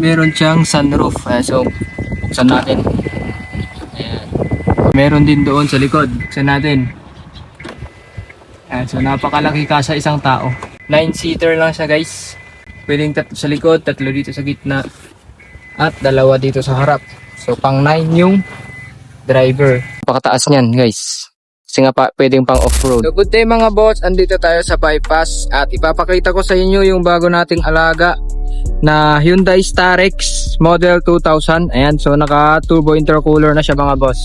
Meron siyang sunroof. So, buksan natin. Ayan. Meron din doon sa likod. Buksan natin. Ayan. So, napakalaki sa isang tao. 9-seater lang siya, guys. Pwedeng tatlo sa likod, tatlo dito sa gitna, at dalawa dito sa harap. So, pang 9 yung driver. Napakataas niyan, guys. Kasi nga pwedeng pang off-road. So, good day mga boss. Andito tayo sa bypass at ipapakita ko sa inyo yung bago nating alaga na Hyundai Starex model 2000. Ayan, so naka turbo intercooler na siya mga boss.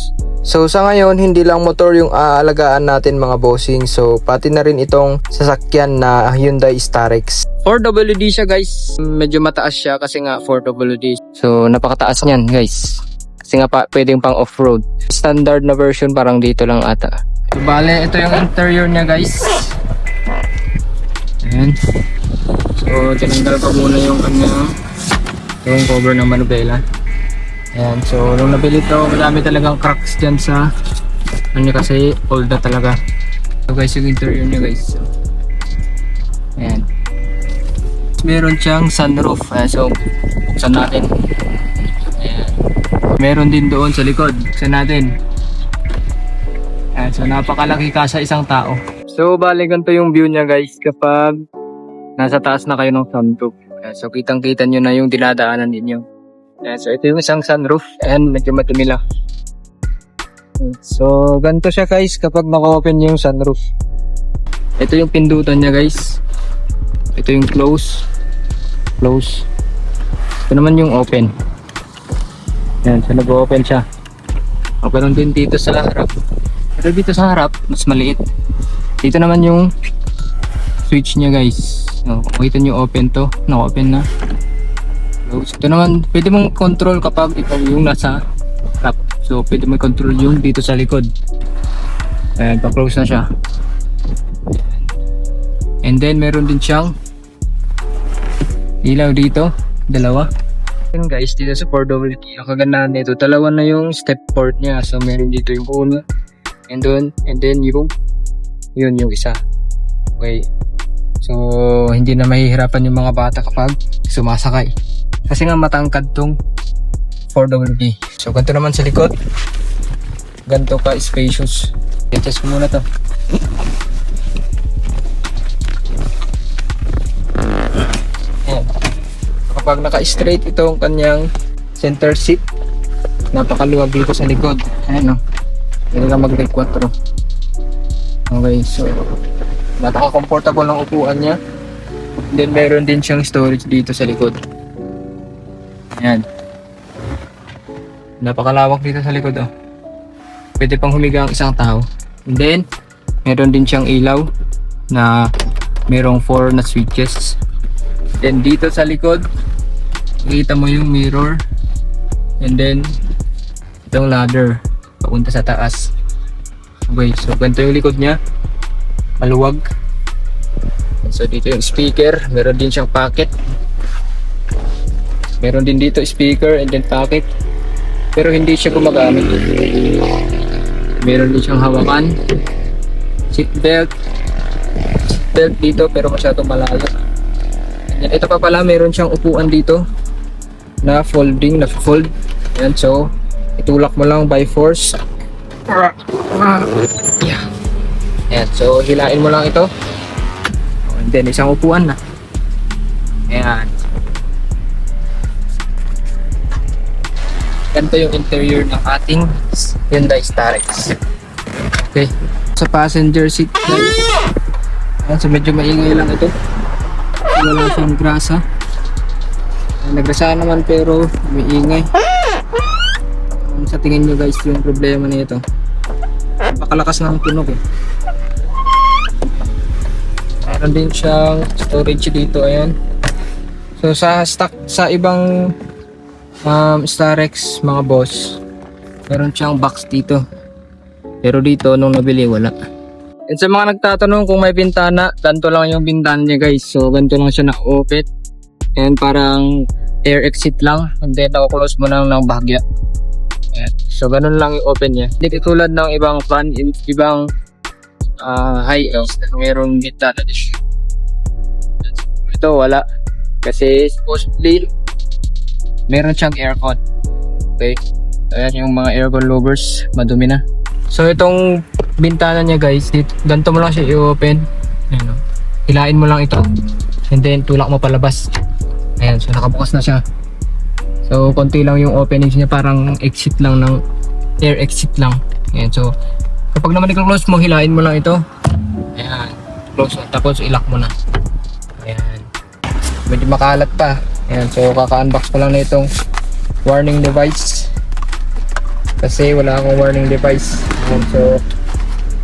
So sa ngayon, hindi lang motor yung aalagaan natin mga bossing. So pati na rin itong sasakyan na Hyundai Starex. 4WD siya guys. Medyo mataas siya kasi nga 4WD. So napakataas niyan guys. Kasi nga pwedeng pang off-road. Standard na version parang dito lang ata. So bale, ito yung interior niya guys. Ayan. So, tinanggal ko muna yung yung cover ng manubela. Ayan. So, nung nabili ito, madami talagang cracks dyan sa kasi old na talaga. So guys, yung interior niya guys. So, ayan. Meron siyang sunroof. So, buksan natin. Ayan. Meron din doon sa likod. Buksan natin. Ayan. So, napakalaki sa isang tao. So, bali ganito yung view niya guys kapag nasa taas na kayo ng sunroof. So, kitang-kita nyo na yung dinadaanan ninyo. So, ito yung isang sunroof. Ayan, medyo madumi lang. So, ganito siya guys kapag naka-open yung sunroof. Ito yung pindutan niya guys. Ito yung close. Close. Ito naman yung open. Ayan, so nag-open siya. Open din dito sa harap. Pero dito sa harap, mas maliit. Dito naman yung switch niya guys. So, makita nyo open to. Naka-open na. Close. Ito naman, pwede mong control kapag ito yung nasa harap. So, pwede mong control yung dito sa likod. Ayan, pa-close na siya. And then, meron din siyang ilaw dito. Dalawa. Ayan guys, dito sa 4WD. Ang kagandahan nito, dalawa na yung step port niya. So, meron dito yung una. And then yung isa. Okay. So, hindi na mahihirapan yung mga bata kapag sumasakay. Kasi nga matangkad tong 4WD. So, ganito naman sa likod. Ganito ka spacious. I-test ko muna to. Ayan. Kapag naka-straight itong kanyang center seat, napakaluwag dito sa likod. Ayan o. Hindi lang mag-break 4. Okay, so napaka-comfortable ng upuan niya. Then meron din siyang storage dito sa likod. Ayan. Napakalawak dito sa likod oh. Pwede pang humiga ang isang tao. And then meron din siyang ilaw na merong 4 na switches. Then dito sa likod, makita mo yung mirror. And then itong ladder papunta sa taas. Okay, so ganito yung likod niya. Maluwag. So dito yung speaker, meron din siyang pocket. Meron din dito speaker and then pocket. Pero hindi siya gumagamit. Meron din siyang hawakan. Seat belt. Seat belt dito pero masyadong malayo. And ito pa pala, meron siyang upuan dito na folding, na fold. Ayan, so itulak mo lang by force. Yeah. Ayan, so hilain mo lang ito. And then isang upuan na. Ayan. Ganito yung interior ng ating Hyundai Starex. Okay. Sa passenger seat guys. Ayan, so medyo maingay lang ito. Wala siyang grasa. Nagrasaan naman pero maingay. Sa tingin nyo guys yung problema nito, napakalakas ng tunog eh. Meron din siyang storage dito, ayan. So sa stock sa ibang Starex mga boss, meron siyang box dito, pero dito nung nabili wala. And sa mga nagtatanong kung may bintana, ganito lang yung bintana niya guys. So ganito lang siya na open and parang air exit lang, and then nako-close mo lang ng bahagya. So ganun lang yung open niya. Hindi katulad ng ibang fan, ibang high-end na mayroong bintana din. Ito wala. Kasi supposedly meron siyang aircon. Okay. So, ayan yung mga aircon lovers, madumi na. So, itong bintana niya guys, dito, ganito mo lang siya i-open. Ayan, oh. Hilain mo lang ito. And then, tulak mo palabas. Ayan, so nakabukas na siya. So, konti lang yung openings niya, parang exit lang ng air exit lang. Ayan, so kapag naman i-close mo, hilain mo lang ito. Ayan, close mo, tapos ilock mo na. Ayan, medyo makalat pa. Ayan, so kaka-unbox ko lang na itong warning device kasi wala akong warning device. Ayan, so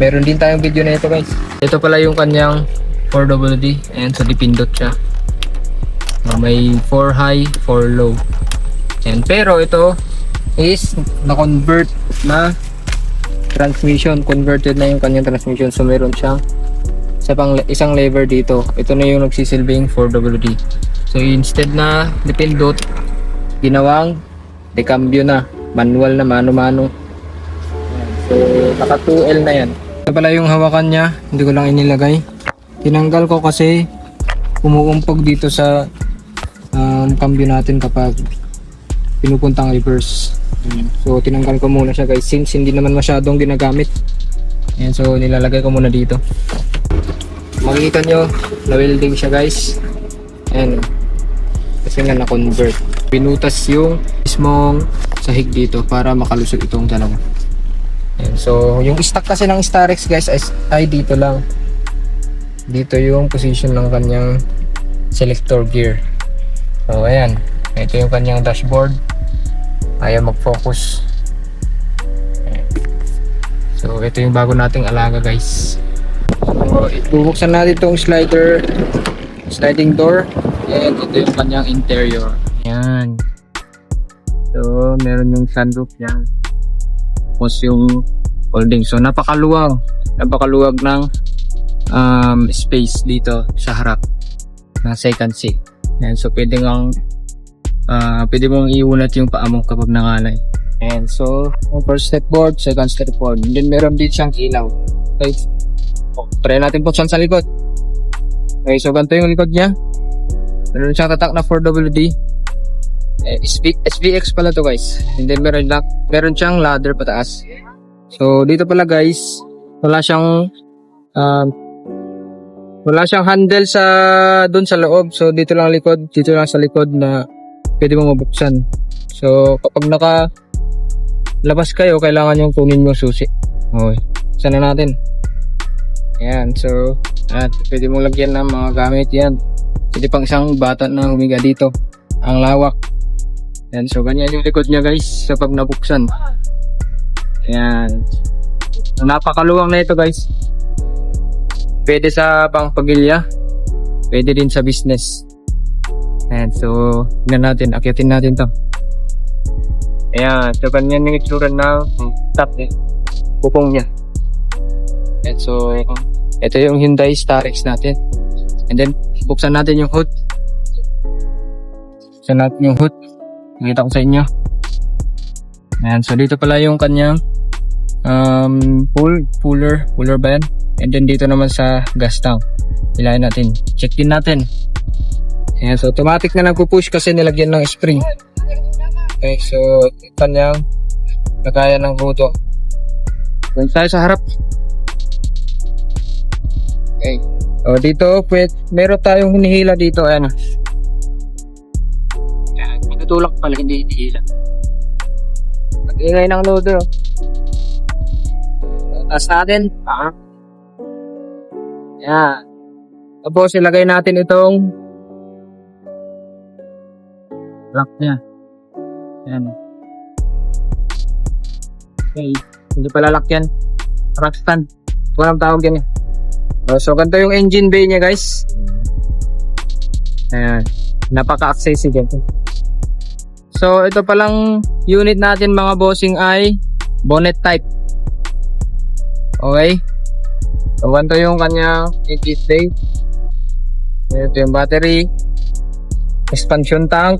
meron din tayong video na ito guys. Ito pala yung kanyang 4WD. Ayan, so dipindot siya. May 4 high, 4 low. Ayan, pero ito is na-convert na transmission. Converted na yung kanyang transmission. So meron siyang isang lever dito. Ito na yung nagsisilbing 4WD. So instead na dipindot, ginawang decambio na. Manual na, mano-mano. So naka 2L na yan. Ito pala yung hawakan niya. Hindi ko lang inilagay. Tinanggal ko kasi umuumpog dito sa cambio natin kapag pinupuntang reverse. So tinanggal ko muna siya guys since hindi naman masyadong ginagamit. Ayan, so nilalagay ko muna dito. Makikita nyo na welding siya guys. Ayan, kasi nga na-convert. Pinutas yung mismong sahig dito para makalusot itong dalawa. Ayan, so yung stock kasi ng Starex guys ay dito lang. Dito yung position ng kanyang selector gear. So ayan, ito yung kanyang dashboard. Ayaw mag-focus. So ito yung bago nating alaga guys. So ibubuksan natin itong sliding door. And ito yung kanyang interior. Ayan. So meron yung sunroof yan. Tapos yung holding. So napakaluwag ng space dito sa harap na second seat. Ayan, so pwede mong iunat yung paa mo kapag nangalay. And so first step board, second step board, and then meron din siyang ilaw. Okay, try natin buksan sa likod. Okay, so ganito yung likod niya. Meron siyang tatak na 4WD. SVX pala to guys. And then meron siyang ladder pataas. So dito pala guys, wala siyang handle doon sa loob. So dito lang sa likod na pwede mo mabuksan. So kapag nakalabas kayo, kailangan yung kunin yung susi. Okay, sana natin. Ayan, so pwede mong lagyan ng mga gamit yan. Pwede pang isang bata na humiga dito. Ang lawak. Ayan, so ganyan yung likod niya guys sa pag nabuksan. Ayan, napakaluwang na ito guys. Pwede sa pangpamilya, pwede din sa business. Ayan, so akyatin natin to. Ayan, so ganyan yung itsura ng top pupong niya. Ayan, so ito yung Hyundai Starex natin. And then buksan natin yung hood. Buksan natin yung hood. Nakita ko sa inyo. Ayan, so dito pala yung kanyang puller ba yan? And then dito naman sa gas tank. Ilayin natin. Check din natin. Ayan, so automatic na nagpo-push kasi nilagyan ng spring. Okay, so kanyang lagayan ng roto. Doon tayo sa harap. Okay. So dito, meron tayong hinihila dito. Ayan. Ayan, tutulak pala, hindi hinihila. Pag-ingay ng loader. Taas natin. Ayan. Tapos ilagay natin itong lock niya. Ayan. Okay. Hindi pala lock yan. Rack stand. Walang tawag yan. So ganito yung engine bay niya guys. Ayan. Napaka-accessible. So ito palang unit natin mga bossing ay bonnet type. Okay. So ganito yung kanyang engine bay. Ito yung battery, expansion tank,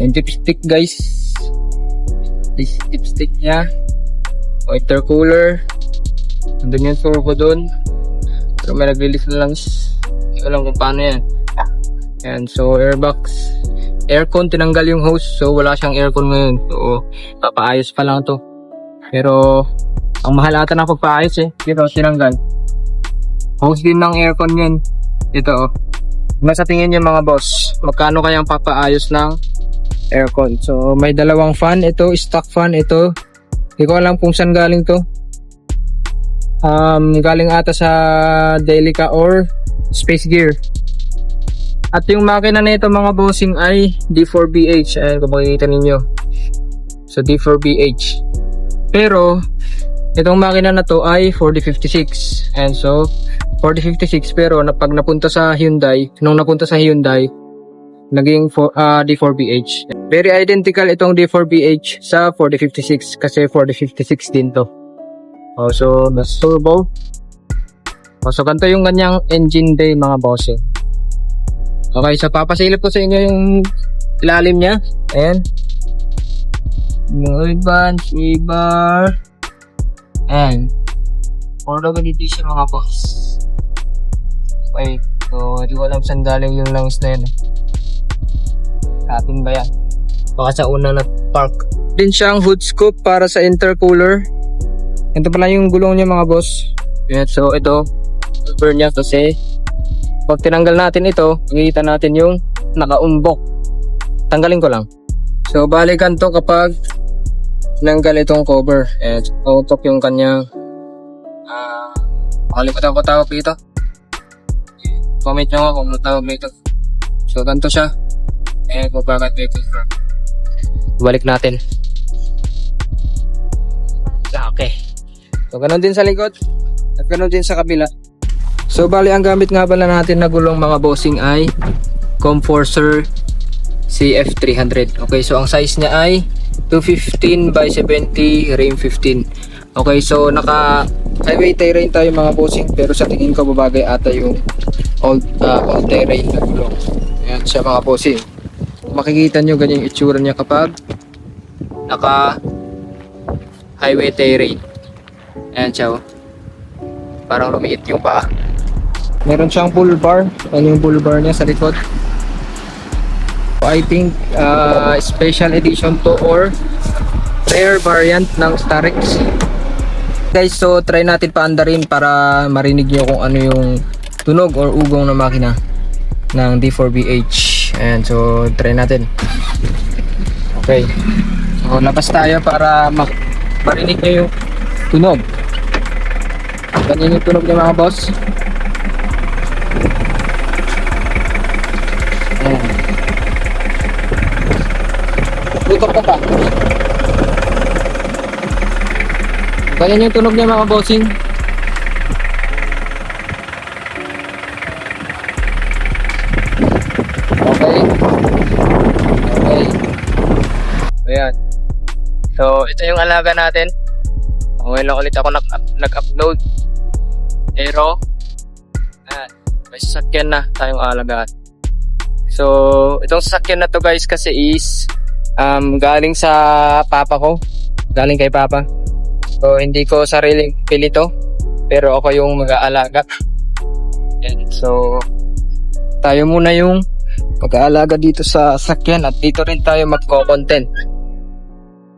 and dipstick guys. This dipstick niya, intercooler, nandun yung turbo dun, pero may nag-release na lang, hindi ko alam kung paano yan. Ayan, so airbox, aircon, tinanggal yung hose. So wala siyang aircon ngayon. So papaayos pa lang to. Pero ang mahal ata ng pagpaayos eh. Pero tinanggal. Hose din ng aircon yan. Ito oh. Sa tingin niyo mga boss, magkano kayang papaayos ng aircon? So may dalawang fan. Ito stock fan. Ito hindi ko alam kung saan galing to. Galing ata sa Delica or Space Gear. At yung makina na ito mga bossing ay D4BH. Ayan kung makikita ninyo. So D4BH. Pero itong makina na to ay 4056. And so 4056 pero pag napunta sa Hyundai, nung napunta sa Hyundai, naging D4BH. Very identical itong D4BH sa 4056 kasi 4056 din to. Oh, so nas turbo. Oh, so ganito yung kanyang engine bay mga bossing. Okay, so papasilip ko sa inyo yung ilalim niya. Ayan. Yung oil pan, swivel. Ayan. Puro ganito siya mga boss. Okay, so hindi ko alam saan galing yung lungs na yun. Sa atin ba yan? Baka sa una na park. Din siyang hood scoop para sa intercooler. Ito pala yung gulong niya mga boss. Yeah, so ito, cover niya kasi pag tinanggal natin ito, makikita natin yung nakaumbok. Tanggalin ko lang. So balikan to kapag tinanggal itong cover. And autok yung kanyang makalimutan ko tawag dito. Comment nyo nga kung ano tawag dito. So ganito siya. And kung bakit may cover. Balik natin. Okay. So ganun din sa likod. At ganun din sa kabila. So bali ang gamit nga pala natin na gulong mga bossing ay Comforcer CF300. Okay, so ang size niya ay 215 by 70 rim 15. Okay, so naka highway terrain tayo mga bossing, pero sa tingin ko babagay ata yung all terrain na gulong. Ayan siya mga bossing. Makikita nyo ganyan yung itsura niya kapag naka highway terrain. Ayan siya oh. Parang lumiit yung paa. Meron siyang bull bar. Ayan yung bull bar niya sa likod. I think special edition to or rare variant ng Starex. Guys, so try natin paandarin para marinig nyo kung ano yung tunog or ugong ng makina ng D4BH. Ayan, so try natin. Okay. So labas tayo para marinig nyo yung tunog. Ganyan yung tunog niya mga boss. Ayan. Tutok na pa. Ganyan yung tunog niya mga bossing. Okay. Okay. Ayan. So ito yung alaga natin. Okay lang ulit ako nag-upload. Pero may sasakyan na tayong alagaan. So itong sasakyan na to guys kasi is galing sa papa ko. Galing kay papa. So hindi ko sariling pili to, pero ako yung mag-aalaga. So tayo muna yung mag-aalaga dito sa sasakyan at dito rin tayo magko-content.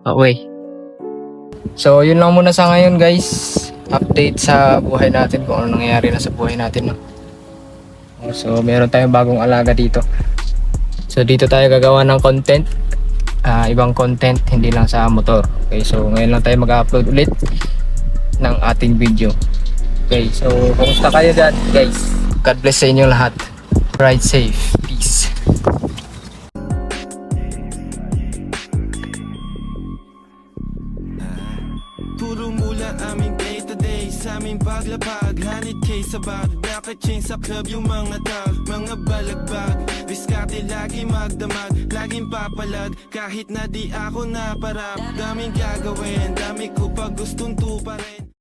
Okay. So yun lang muna sa ngayon guys. Update sa buhay natin kung ano nangyayari na sa buhay natin, no? So meron tayong bagong alaga dito. So dito tayo gagawa ng content, ibang content, hindi lang sa motor. Okay, so ngayon lang tayo mag-upload ulit ng ating video. Okay, so kumusta kayo dyan guys? God bless sa inyo lahat. Ride safe. Peace. Puro mula aming day-to-day sa aming paglapag. 100k sa bag, naka-chain sa club yung mga tag. Mga balagbag, diskarte lagi magdamag. Laging papalag, kahit na di ako naparap. Daming gagawin, dami ko pag gustong tuparin.